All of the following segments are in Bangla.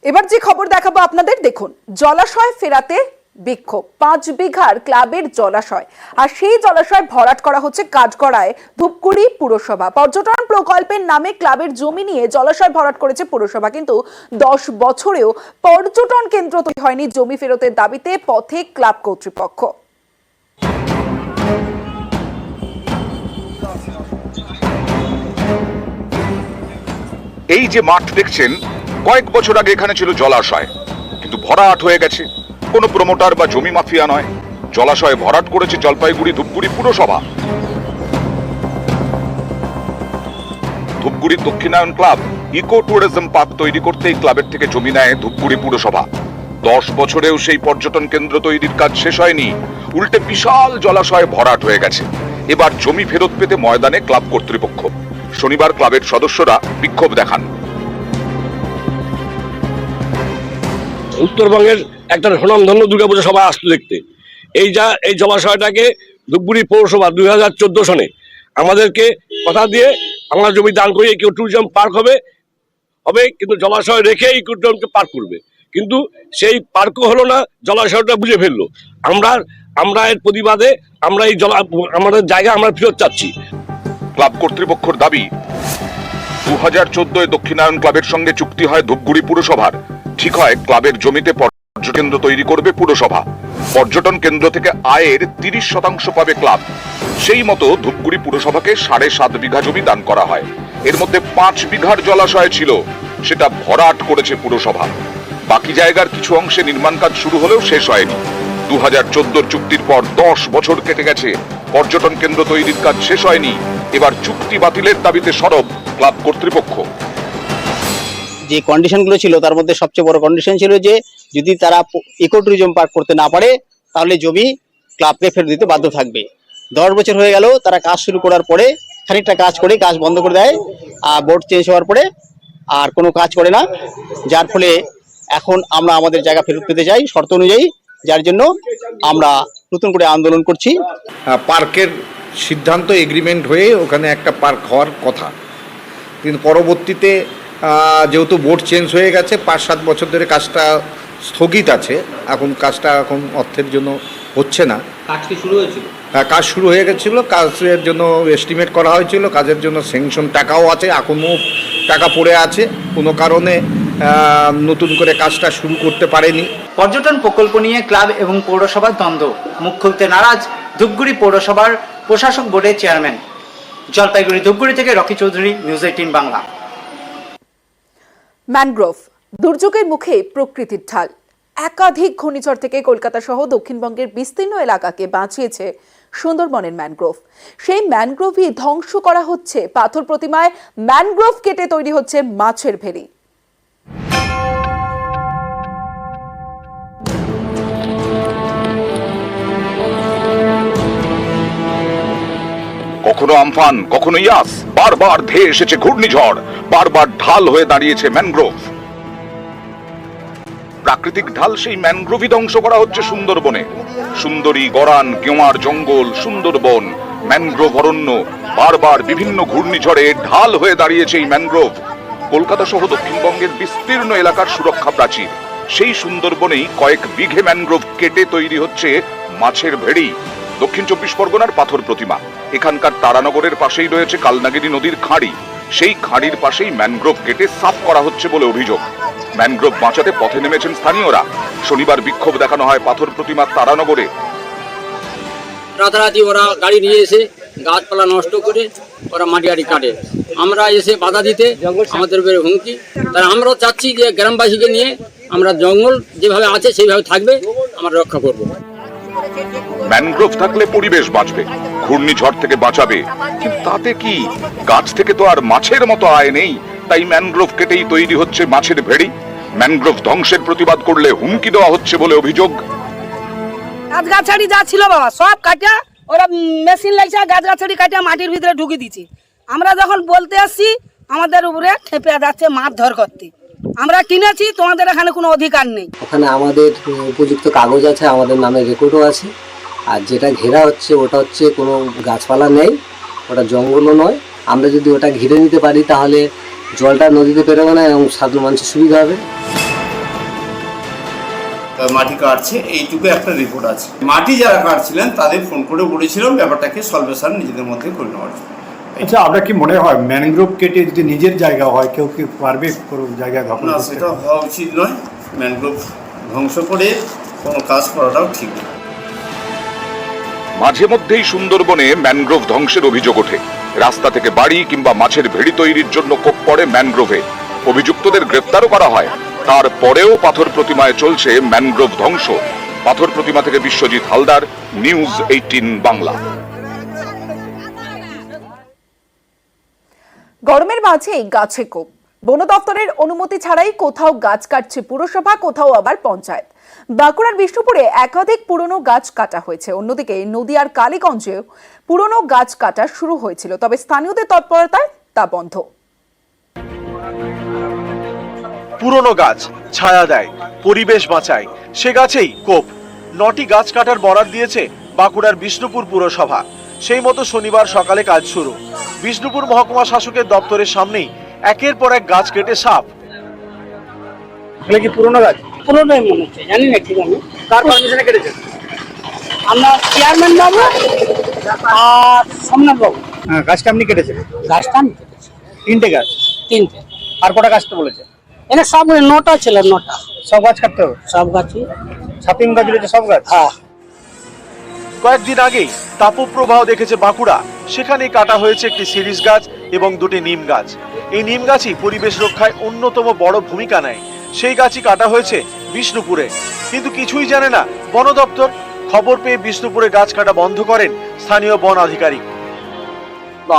এবার যে খবর দেখাবো আপনাদের, দেখুন জলাশয় ফেরাতে বিক্ষোভ। 5 বিঘার ক্লাবের জলাশয়, আর সেই জলাশয় ভরাট করা হচ্ছে কাঠগড়ায় ধূপগুড়ি পুরসভা। পর্যটন প্রকল্পের নামে ক্লাবের জমি নিয়ে জলাশয় ভরাট করেছে পুরসভা, কিন্তু 10 বছরেও পর্যটন কেন্দ্র তৈরি হয়নি। জমি ফেরতের দাবিতে পথে ক্লাব কর্তৃপক্ষ। এই যে মাঠ দেখছেন, কয়েক বছর আগে এখানে ছিল জলাশয়, কিন্তু ভরাট হয়ে গেছে। কোনো প্রমোটার বা জমি মাফিয়া নয়, জলাশয় ভরাট করেছে জলপাইগুড়ি ধূপগুড়ি পুরসভা। Dhupguri Dakshinayan club eco tourism park তৈরি করতে এই ক্লাবের থেকে জমি নেয় ধূপগুড়ি পুরসভা। 10 বছরেও সেই পর্যটন কেন্দ্র তৈরির কাজ শেষ হয়নি, উল্টে বিশাল জলাশয় ভরাট হয়ে গেছে। এবার জমি ফেরত পেতে ময়দানে ক্লাব কর্তৃপক্ষ। শনিবার ক্লাবের সদস্যরা বিক্ষোভ দেখান। উত্তরবঙ্গের একটা সুনামধন্য দুর্গাপূজা সভা আসতো দেখতে। এই জলাশয়টাকে ধূপগুড়ি পৌরসভা 2014 সনে আমাদেরকে কথা দিয়ে আমরা জমি দান করি ইকো ট্যুরিজম পার্ক হবে, কিন্তু জলাশয় রেখে ইকো ট্যুরিজমকে পার্ক করবে, কিন্তু সেই পার্কও হলো না, জলাশয়টা বুঝে ফেললো। আমরা এর প্রতিবাদে আমরা আমাদের জায়গা আমরা ফেরত চাচ্ছি। ক্লাব কর্তৃপক্ষের দাবি, 2014 দক্ষিণায়ন ক্লাবের সঙ্গে চুক্তি হয় ধূপগুড়ি পুরসভার। ঠিক হয় ক্লাবের জমিতে পর্যটন কেন্দ্র তৈরি করবে পুরসভা। পর্যটন কেন্দ্র থেকে আয়ের 30% পাবে ক্লাব। সেই মতো ধূপগুড়ি পুরসভাকে 7.5 বিঘা জমি দান করা হয়। এর মধ্যে 5 বিঘার জলাশয় ছিল, সেটা ভরাট করেছে পুরসভা। বাকি জায়গার কিছু অংশে নির্মাণ কাজ শুরু হলেও শেষ হয়নি। 2014 চুক্তির পর 10 বছর কেটে গেছে, পর্যটন কেন্দ্র তৈরির কাজ শেষ হয়নি। এবার চুক্তি বাতিলের দাবিতে সরব ক্লাব কর্তৃপক্ষ। যে কন্ডিশনগুলো ছিল তার মধ্যে সবচেয়ে বড় কন্ডিশন ছিল যে যদি তারা ইকো ট্যুরিজম পার্ক করতে না পারে তাহলে জমি ক্লাবকে ফেরত দিতে বাধ্য থাকবে। 10 বছর হয়ে গেল, তারা কাজ শুরু করার পরে খানিকটা কাজ করে কাজ বন্ধ করে দেয়, আর বোর্ড চেঞ্জ হওয়ার পরে আর কোনো কাজ করে না, যার ফলে এখন আমরা আমাদের জায়গা ফেরত পেতে চাই শর্ত অনুযায়ী, যার জন্য আমরা নতুন করে আন্দোলন করছি। পার্কের সিদ্ধান্ত এগ্রিমেন্ট হয়ে ওখানে একটা পার্ক হওয়ার কথা, কিন্তু পরবর্তীতে যেহেতু বোর্ড চেঞ্জ হয়ে গেছে, 5-7 বছর ধরে কাজটা স্থগিত আছে। কাজটা এখন অর্থের জন্য হচ্ছে না। কাজ কি শুরু হয়েছিল? কাজ শুরু হয়ে গেছিল, কাজের জন্য এস্টিমেট করা হয়েছিল, কাজের জন্য স্যাংশন টাকাও আছে, এখনও টাকা পড়ে আছে, কোনো কারণে নতুন করে কাজটা শুরু করতে পারেনি। পর্যটন প্রকল্প নিয়ে ক্লাব এবং পৌরসভার দ্বন্দ্ব, মুখ খুলতে নারাজ ধূপগুড়ি পৌরসভার প্রশাসক বোর্ডের চেয়ারম্যান। জলপাইগুড়ি ধূপগুড়ি থেকে Rocky Chowdhury, news 18 Bangla. Mangrove দুর্যোগের মুখে প্রকৃতির ঢাল। একাধিক ঘূর্ণিঝড় থেকে কলকাতা সহ দক্ষিণবঙ্গের বিস্তীর্ণ এলাকাকে বাঁচিয়েছে সুন্দরবনের ম্যানগ্রোভ। সেই ম্যানগ্রোভই ধ্বংস করা হচ্ছে। পাথর প্রতিমায় ম্যানগ্রোভ কেটে তৈরি হচ্ছে মাছের ভেড়ি। কখনো আমফান, কখনো ইয়াস, বারবার ধেয়ে এসেছে ঘূর্ণিঝড়, বারবার ঢাল হয়ে দাঁড়িয়েছে ম্যানগ্রোভ। প্রাকৃতিক ঢাল সেই ম্যানগ্রোভই ধ্বংস করা হচ্ছে সুন্দরবনে। সুন্দরী, গরান, গেওয়ার জঙ্গল, সুন্দরবন, ম্যানগ্রোভ অরণ্য, বারবার বিভিন্ন ঘূর্ণিঝড়ে ঢাল হয়ে দাঁড়িয়েছে এই ম্যানগ্রোভ। কলকাতা সহ দক্ষিণবঙ্গের বিস্তীর্ণ এলাকার সুরক্ষা প্রাচীর। সেই সুন্দরবনেই কয়েক বিঘে ম্যানগ্রোভ কেটে তৈরি হচ্ছে মাছের ভেড়ি। দক্ষিণ 24 পরগনার পাথর প্রতিমা। এখানকার তারানগরের পাশেই রয়েছে কালনাগিরি নদীর খাঁড়ি। সেই খাঁড়ির পাশেই ম্যানগ্রোভ কেটে সাফ করা হচ্ছে বলে অভিযোগ। ম্যানগ্রোভ বাঁচাতে পথে নেমেছেন স্থানীয়রা। শনিবার বিক্ষোভ দেখানো হয় পাথর প্রতিমার তারানগরে। রাতারাতি ওরা গাড়ি নিয়ে এসে গাছপালা নষ্ট করে ওরা মাটি কাটে। আমরা এসে বাধা দিতে আমাদের হুমকি। তাই আমরাও চাচ্ছি যে গ্রামবাসীকে নিয়ে আমরা জঙ্গল যেভাবে আছে সেইভাবে থাকবে, আমরা রক্ষা করব। ম্যানগ্রোভ থাকলে পরিবেশ বাঁচবে, ঘূর্ণিঝড় থেকে বাঁচাবে, কিন্তু তাতে কি? গাছ থেকে তো আর মাছের মতো আয় নেই, তাই ম্যানগ্রোভ কেটেই তৈরি হচ্ছে মাছের ভেড়ি। ম্যানগ্রোভ ধ্বংসের প্রতিবাদ করলে হুমকি দেওয়া হচ্ছে বলে অভিযোগ। গাছগাছাড়ি যা ছিল বাবা সব কাটা ওরা মেশিন লাগছে, গাছগাছাড়ি কাটা মাটির ভিতরে ঢুকে দিচ্ছে। আমরা যখন বলতে আসছি আমাদের উপরে খেপে যাচ্ছে মারধর করতে। আমরা কিনেছি, তোমাদের এখানে কোনো অধিকার নেই। ওখানে আমাদের উপযুক্ত কাগজ আছে, আমাদের নামে রেকর্ডও আছে। আর যেটা ঘেরা হচ্ছে ওটা হচ্ছে কোনো গাছপালা নেই, ওটা জঙ্গলও নয়। আমরা যদি ওটা ঘিরে নিতে পারি তাহলে জলটা নদীতে পেরোবে না এবং সাধারণ মানুষের সুবিধা হবে। মাটি কাটছে, এইটুকু একটা রিপোর্ট আছে। মাটি যারা কাটছিলেন তাদের ফোন করে বলেছিলাম ব্যাপারটাকে সলভেশন নিজেদের মধ্যে করে নেওয়ার জন্য। আচ্ছা, আপনার কি মনে হয় ম্যানগ্রোভ কেটে যদি নিজের জায়গা হয় কেউ কি পারবে কোনো জায়গায় দখল না, করতে? সেটা হওয়া উচিত নয়। ম্যানগ্রোভ ধ্বংস করে কোনো কাজ করাটাও ঠিক নয়। মাঝে মধ্যেই সুন্দরবনে ম্যানগ্রোভ ধ্বংসের অভিযোগ ওঠে। রাস্তা থেকে বাড়ি কিংবা মাছের ভেড়ি তৈরির জন্য কোপ পড়ে ম্যানগ্রোভে। অভিযুক্তদের গ্রেপ্তারও করা হয়। তারপরেও পাথর প্রতিমায় চলছে ম্যানগ্রোভ ধ্বংস। পাথর প্রতিমা থেকে বিশ্বজিৎ হালদার, নিউজ 18 বাংলা। গরমের মাঝেই গাছে কোপ। বন দপ্তরের অনুমতি ছাড়াই কোথাও গাছ কাটছে পুরসভা, কোথাও আবার পঞ্চায়েত। বাঁকুড়ার বিষ্ণুপুরে একাধিক পুরনো গাছ কাটা হয়েছে। অন্যদিকে নদিয়ার কালীগঞ্জেও পুরনো গাছ কাটা শুরু হয়েছিল, তবে স্থানীয়দের তৎপরতায় তা বন্ধ। পুরনো গাছ ছায়া দেয়, পরিবেশ বাঁচায়, সে গাছেই কোপ। 9টি গাছ কাটার বরাদ দিয়েছে বাঁকুড়ার বিষ্ণুপুর পুরসভা। সেই মতো শনিবার সকালে কাজ শুরু। বিষ্ণুপুর মহকুমা শাসকের দপ্তরের সামনেই একের পর এক গাছ কেটে সাফ। এগুলো কি পুরনো গাছ? পুরনোই মনে হচ্ছে, জানি না ঠিক আমি। কার পারমিশনে কেটেছেন? আমরা চেয়ারম্যান বাবু আর সোমনাথ বাবু। হ্যাঁ, গাছটা আপনি কেটেছেন? গাছটা আমি কেটেছি। 3টে গাছ? 3টে। আর কটা গাছটা বলেছে? এনে সব 9টা ছিল, 9টা। সব গাছ কাটতে হবে? সব গাছই। ছাতিম গাছ রয়েছে সব গাছ? হ্যাঁ। কয়েকদিন আগেই তাপপ্রবাহ দেখেছে বাঁকুড়া। সেখানেই কাটা হয়েছে একটি শিরীষ গাছ এবং 2টি নিম গাছ। এই নিম গাছই পরিবেশ রক্ষায় অন্যতম বড় ভূমিকা নেয়। সেই গাছই কাটা হয়েছে বিষ্ণুপুরে। কিন্তু কিছুই জানে না বন দপ্তর। খবর পেয়ে বিষ্ণুপুরে গাছ কাটা বন্ধ করেন স্থানীয় বন আধিকারিক।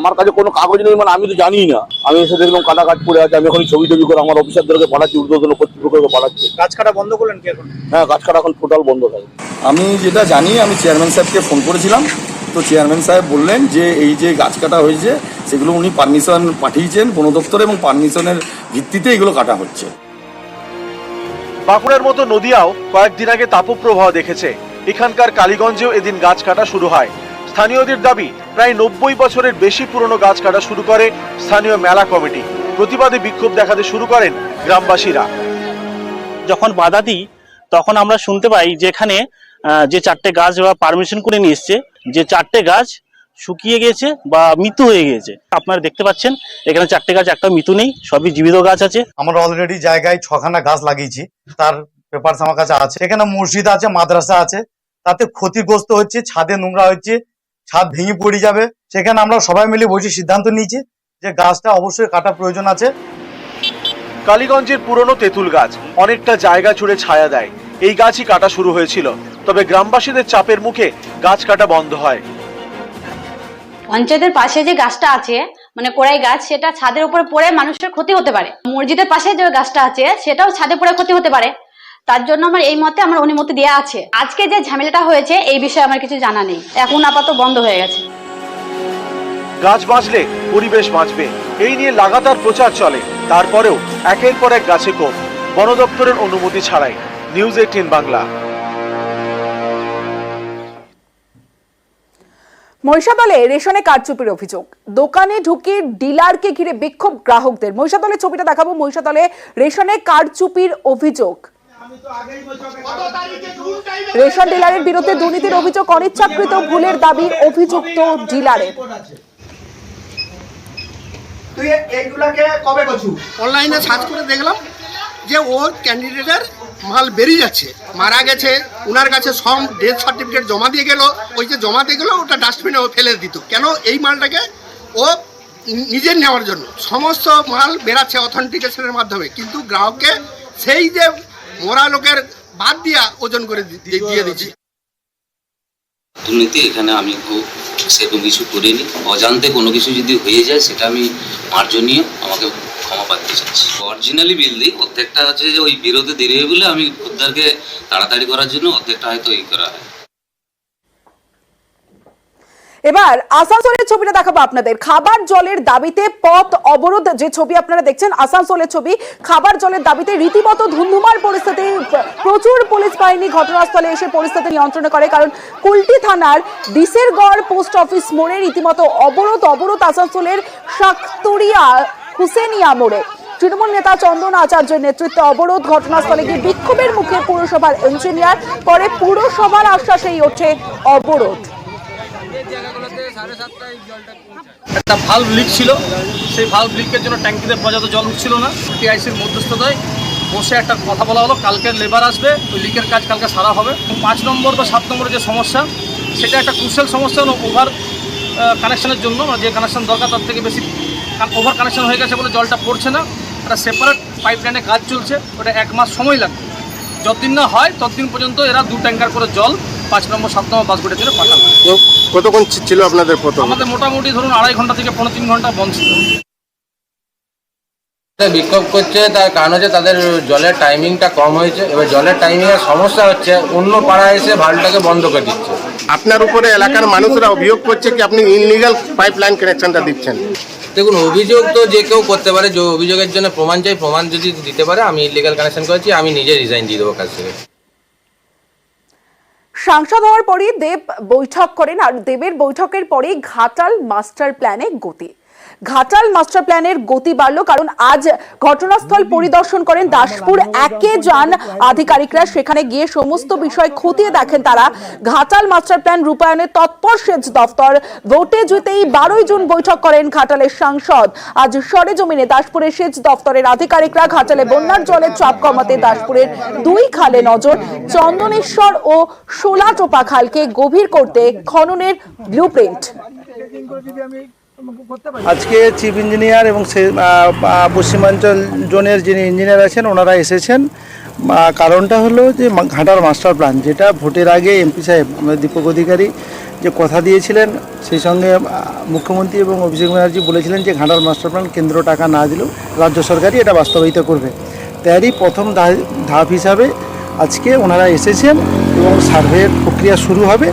আমার কাছে কোনো কাগজ নেই, মানে আমি তো জানি না। আমি এসে দেখলাম কাটা গাছ পড়ে আছে। আমি এখন ছবি টবি করে আমার অফিসারদেরকে পাঠাচ্ছি, ঊর্ধ্বতন কর্তৃপক্ষকে পাঠাচ্ছি। গাছ কাটা বন্ধ করলেন কি এখন? হ্যাঁ, গাছ কাটা এখন টোটাল বন্ধ থাকে। আমি যেটা জানি, আমি চেয়ারম্যান সাহেবকে ফোন করেছিলাম, তো চেয়ারম্যান সাহেব বললেন যে এই যে গাছ কাটা হয়েছে সেগুলো উনি পারমিশন পাঠিয়েছেন বন দপ্তরে এবং পারমিশনের ভিত্তিতে এগুলো কাটা হচ্ছে। বাঁকুড়ার মতো নদিয়াও কয়েকদিন আগে তাপপ্রবাহ দেখেছে। এখানকার কালীগঞ্জেও এদিন গাছ কাটা শুরু হয়। স্থানীয়দের দাবি, প্রায় 90 বছরের বেশি পুরনো গাছ কাটা শুরু করে স্থানীয় মেলা কমিটি। প্রতিবাদে বিক্ষোভ দেখাতে শুরু করেন গ্রামবাসীরা। যখন বাধা দিই তখন আমরা শুনতে পাই যেখানে যে 4টে গাছ বা পারমিশন করে নিয়ে এসছে, যে 4টে গাছ শুকিয়ে গেছে বা মৃত্যু হয়ে গেছে। আপনারা দেখতে পাচ্ছেন এখানে 4টে গাছ, একটা মৃত্যু নেই, সবই জীবিত গাছ আছে। আমরা অলরেডি জায়গায় 6খানা গাছ লাগিয়েছি, তার পেপারস আমার কাছে আছে। এখানে মসজিদ আছে, মাদ্রাসা আছে, তাতে ক্ষতিগ্রস্ত হচ্ছে, ছাদে নোংরা হচ্ছে, ছাদ ভেঙে পড়ে যাবে। সেখানে আমরা সবাই মিলে বসে সিদ্ধান্ত নিয়েছি যে গাছটা অবশ্যই কাটার প্রয়োজন আছে। কালীগঞ্জের পুরনো তেঁতুল গাছ অনেকটা জায়গা জুড়ে ছায়া দেয়। এই গাছই কাটা শুরু হয়েছিল, তবে গ্রামবাসীদের চাপের মুখে গাছ কাটা বন্ধ হয়। পঞ্চায়েতের পাশে যে গাছটা আছে, মানে কোড়াই গাছ, সেটা ছাদের উপরে পড়ে মানুষের ক্ষতি হতে পারে। মসজিদের পাশে যে গাছটা আছে সেটাও ছাদে পড়ে ক্ষতি হতে পারে। তার জন্য আমার এই মতে আমার অনুমতি দেওয়া আছে। আজকে যে ঝামেলাটা হয়েছে এই বিষয়ে আমার কিছু জানা নেই, এখন আপাতত বন্ধ হয়ে গেছে। গাছ বাঁচলে পরিবেশ বাঁচবে, এই নিয়ে লাগাতার প্রচার চলে। তারপরেও একের পর এক গাছে কোপ, বন দপ্তরের অনুমতি ছাড়াই। নিউজ 18 বাংলা। মহিষাদলে রেশনে কারচুপির অভিযোগ। দোকানে ঢুকে ডিলারকে ঘিরে বিক্ষোভ গ্রাহকদের। মহিষাদলের ছবিটা দেখাবো। মহিষাদলে রেশনে কারচুপির অভিযোগ। রেশন ডিলারের বিরুদ্ধে দুর্নীতির অভিযোগ, অনিচ্ছাকৃত ভুলের দাবি অভিযুক্ত ডিলারের। তুই এইগুলাকে কবে করছু? অনলাইনে সার্চ করে দেখলাম যে ও ক্যান্ডিডেটের মাল বেরিয়ে যাচ্ছে, মারা গেছে, ওনার কাছে সব ডেথ সার্টিফিকেট জমা দিয়ে গেল। ওই যে জমা দিয়ে গেল ওটা ডাস্টবিনে ও ফেলে দিত। কেন? এই মালটাকে ও নিজের নেওয়ার জন্য। সমস্ত মাল বেরাচ্ছে অথেন্টিকেশনের মাধ্যমে, কিন্তু গ্রাহককে সেই যে মোরা লোকের বাদ দিয়া ওজন করে দিয়ে দিচ্ছি। দুর্নীতি এখানে আমি খুব সেরকম কিছু করিনি। অজান্তে কোনো কিছু যদি হয়ে যায় সেটা আমি মার্জনীয়, আমাকে ক্ষমা পাতে চাচ্ছি। অরিজিনালি বিল দিই, প্রত্যেকটা হচ্ছে যে ওই বিরোধে দেরি হয়ে বলে আমি খদ্দারকে তাড়াতাড়ি করার জন্য প্রত্যেকটা হয়তো এই করা হয়। এবার আসানসোলের ছবিটা দেখাবো আপনাদের। খাবার জলের দাবিতে পথ অবরোধ, যে ছবি আপনারা দেখছেন আসানসোলের ছবি। খাবার জলের দাবিতে রীতিমতো ধুন্ধুমার পরিস্থিতি। প্রচুর পুলিশ বাহিনী ঘটনাস্থলে এসে পরিস্থিতি নিয়ন্ত্রণ করে, কারণ কুলটি থানার ডিসেরগড় পোস্ট অফিস মোড়ে রীতিমতো অবরোধ আসানসোলের শাকতরিয়া হুসেনিয়া মোড়ে। তৃণমূল নেতা চন্দন আচার্যের নেতৃত্বে অবরোধ, ঘটনাস্থলে গিয়ে বিক্ষোভের মুখে পুরসভার ইঞ্জিনিয়ার, পরে পুরসভার আশ্বাসেই ওঠে অবরোধ। একটা ভালভ লিক ছিল, সেই ভালভ লিকের জন্য ট্যাঙ্কিতে পর্যাপ্ত জল উঠছিল না। টিআইসির মধ্যস্থতায় বসে একটা কথা বলা হলো, কালকে লেবার আসবে, ওই লিকের কাজ কালকে সারা হবে। 5 নম্বর বা 7 নম্বরের যে সমস্যা, সেটা একটা ক্রুশিয়াল সমস্যা হলো ওভার কানেকশনের জন্য, যে কানেকশন দরকার তার থেকে বেশি ওভার কানেকশন হয়ে গেছে বলে জলটা পড়ছে না। একটা সেপারেট পাইপ লাইনে কাজ চলছে, ওটা 1 মাস সময় লাগবে। যতদিন না হয় ততদিন পর্যন্ত এরা 2 ট্যাঙ্কার করে জল 5 নম্বর 7 নম্বর বাসগুলোর জন্য পাঠাবে। কতক্ষণ ছিল আপনাদের প্রথম? আমাদের মোটামুটি ধরুন 2.5 ঘন্টা থেকে 3 ঘন্টা বন্ধ ছিল। বিক্ষোভ করছে তার কারণ হচ্ছে তাদের জলের টাইমিংটা কম হয়েছে। এবার জলের টাইমিংয়ের সমস্যা হচ্ছে, অন্য পাড়ায় এসে ভালটাকে বন্ধ করে দিচ্ছে। আপনার উপরে এলাকার মানুষরা অভিযোগ করছে কি আপনি ইনলিগাল পাইপ লাইন কানেকশনটা দিচ্ছেন? দেখুন, অভিযোগ তো যে কেউ করতে পারে, যে অভিযোগের জন্য প্রমাণ চাই, প্রমাণ যদি দিতে পারে আমি ইনলিগাল কানেকশন করেছি, আমি নিজে রিজাইন দিয়ে দেবো কাজ থেকে। সাংসদ হওয়ার পরই দেব বৈঠক করেন, আর দেবের বৈঠকের পরেই ঘাটাল মাস্টার প্ল্যানে গতি। ঘাটাল মাস্টার প্ল্যানের গতি বাড়লো, কারণ আজ ঘটনাস্থল পরিদর্শন করেন দাসপুর একে যান আধিকারিকরা। সেখানে গিয়ে সমস্ত বিষয় খতিয়ে দেখেন তারা। ঘাটাল মাস্টার প্ল্যান রূপায়ণে তৎপর সেচ দফতর। ভোটে জিতেই 12 জুন বৈঠক করেন ঘাটালের সাংসদ। আজ সরেজমিনে দাসপুরের সেচ দফতরের আধিকারিকরা ঘাটালে বন্যার জলের চাপ কমাতে দাসপুরের 2 খালে নজর। চন্দনেশ্বর ও শোলাটোপা খালকে গভীর করতে খননের ব্লুপ্রিন্ট। আজকে চিফ ইঞ্জিনিয়ার এবং পশ্চিমাঞ্চল জোনের যিনি ইঞ্জিনিয়ার আছেন ওনারা এসেছেন। কারণটা হলো যে ঘাটাল মাস্টার প্ল্যান, যেটা ভোটের আগে এমপি সাহেব দীপক অধিকারী যে কথা দিয়েছিলেন, সেই সঙ্গে মুখ্যমন্ত্রী এবং অভিষেক ব্যানার্জি বলেছিলেন যে ঘাটাল মাস্টার প্ল্যান কেন্দ্র টাকা না দিলেও রাজ্য সরকারই এটা বাস্তবায়িত করবে। তারই প্রথম ধাপ হিসাবে আজকে ওনারা এসেছেন এবং সার্ভের প্রক্রিয়া শুরু হবে।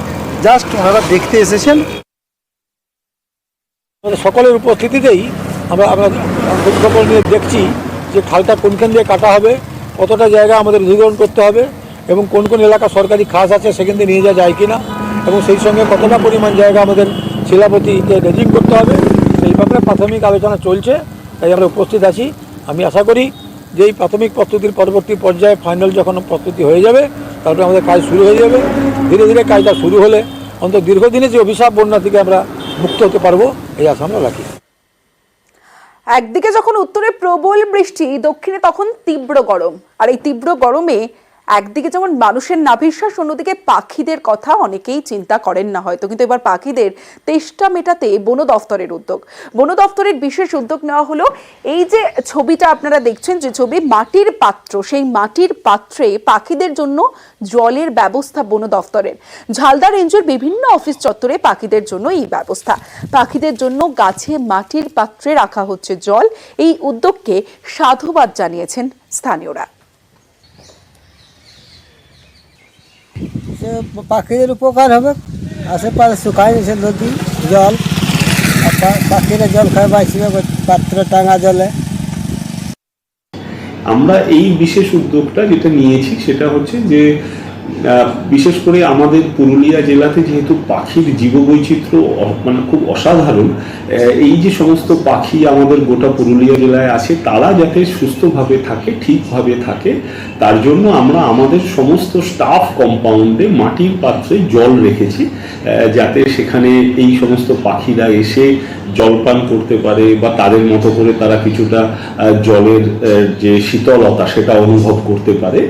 জাস্ট ওনারা দেখতে এসেছেন। সকলের উপস্থিতিতেই আমরা খোঁজখবর নিয়ে দেখছি যে খালটা কোনখান দিয়ে কাটা হবে, কতটা জায়গা আমাদের অধিগ্রহণ করতে হবে এবং কোন কোন এলাকা সরকারি খাস আছে সেখান থেকে নিয়ে যাওয়া যায় কিনা, এবং সেই সঙ্গে কতটা পরিমাণ জায়গা আমাদের শিলাপতিকে রেজিং করতে হবে, সেই ব্যাপারে প্রাথমিক আলোচনা চলছে। তাই আমরা উপস্থিত আছি। আমি আশা করি যে এই প্রাথমিক প্রস্তুতির পরবর্তী পর্যায়ে ফাইনাল যখন প্রস্তুতি হয়ে যাবে, তারপরে আমাদের কাজ শুরু হয়ে যাবে। ধীরে ধীরে কাজটা শুরু হলে অন্তত দীর্ঘদিনে যে অভিশাপ বন্যা থেকে আমরা মুক্ত হতে পারবো, এই আশা আমরা রাখি। একদিকে যখন উত্তরে প্রবল বৃষ্টি, দক্ষিণে তখন তীব্র গরম। আর এই তীব্র গরমে একদিকে যেমন মানুষের নাভিশ্বাস, অন্যদিকে পাখিদের কথা অনেকেই চিন্তা করেন না হয়তো, কিন্তু এবার পাখিদের তেষ্টা মেটাতে বন দফতরের উদ্যোগ। বন দফতরের বিশেষ উদ্যোগ নেওয়া হলো। এই যে ছবিটা আপনারা দেখছেন, যে ছবি, মাটির পাত্র, সেই মাটির পাত্রে পাখিদের জন্য জলের ব্যবস্থা বন দফতরের। ঝালদা রেঞ্জের বিভিন্ন অফিস চত্বরে পাখিদের জন্য এই ব্যবস্থা। পাখিদের জন্য গাছে মাটির পাত্রে রাখা হচ্ছে জল। এই উদ্যোগকে সাধুবাদ জানিয়েছেন স্থানীয়রা। পাখিদের উপকার হবে, আশেপাশে শুকায় গেছে নদী জল, পাখিরা জল খায়, বাঁচবে পাত্র টাঙা জলে। আমরা এই বিশেষ উদ্যোগটা যেটা নিয়েছি সেটা হচ্ছে যে বিশেষ করে আমাদের পুরুলিয়া জেলাতে যেহেতু পাখির জীববৈচিত্র্য মানে খুব অসাধারণ, এই যে সমস্ত পাখি আমাদের গোটা পুরুলিয়া জেলায় আছে তারা যাতে সুস্থভাবে থাকে, ঠিকভাবে থাকে, তার জন্য আমরা আমাদের সমস্ত স্টাফ কম্পাউন্ডে মাটির পাত্রে জল রেখেছি, যাতে সেখানে এই সমস্ত পাখিরা এসে জলপান করতে পারে বা তাদের মতো করে তারা কিছুটা জলের যে শীতলতা সেটা অনুভব করতে পারে।